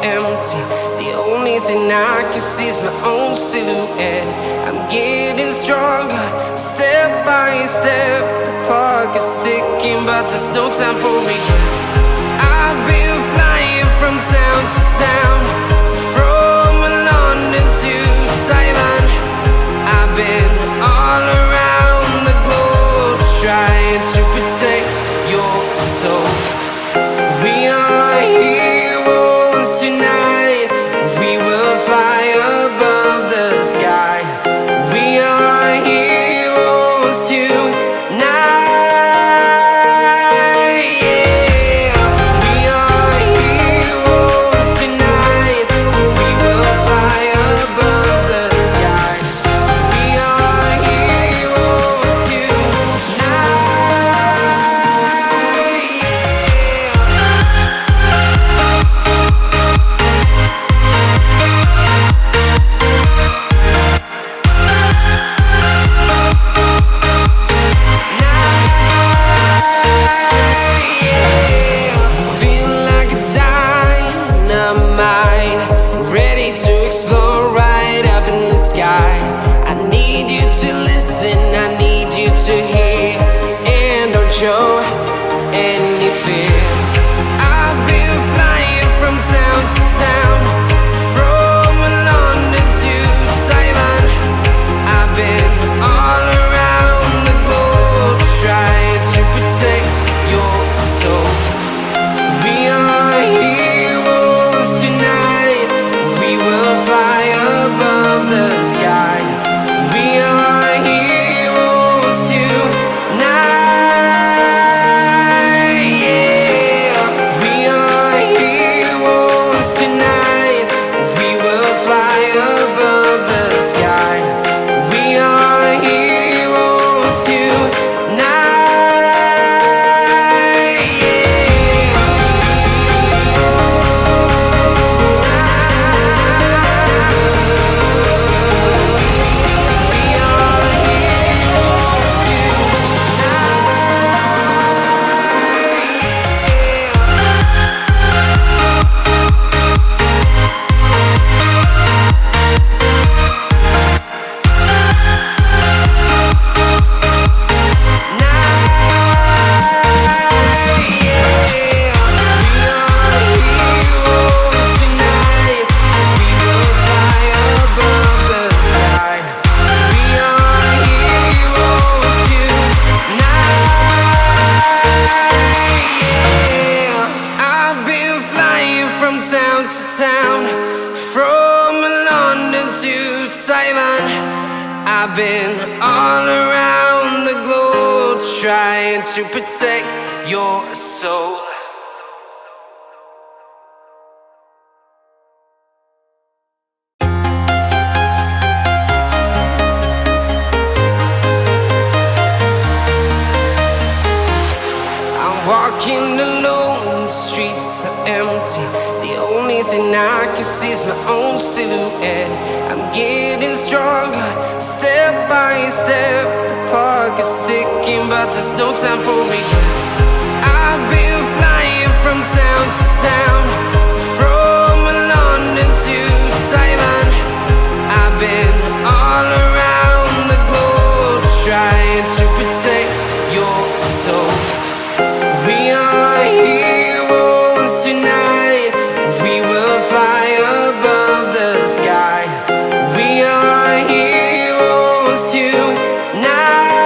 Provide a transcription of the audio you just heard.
empty. The only thing I can see is my own silhouette. I'm getting stronger, step by step. The clock is ticking, but there's no time for regrets. I've been flying from town to town, from London to Taiwan. I've been all around the globe, trying to protect your soul. We are heroes tonight. We will fly above the sky. We are heroes tonight. I need you to hear, and don't show any fear. I've been flying from town to town, from London to Taiwan. I've been all around the globe, trying to protect your soul. We are heroes tonight. We will fly above the sky. We are heroes tonight. Yeah. We are heroes tonight. We will fly above the sky. We are heroes tonight. Town to town, from London to Taiwan. I've been all around the globe, trying to protect your soul. I'm walking alone, the streets are empty. The only thing I can see is my own silhouette. I'm getting stronger, step by step. The clock is ticking, but there's no time for regrets. I've been flying from town to town, from London to Taiwan. I've been all around the globe, trying to protect your soul. We are heroes tonight. We will fly above the sky. We are heroes tonight.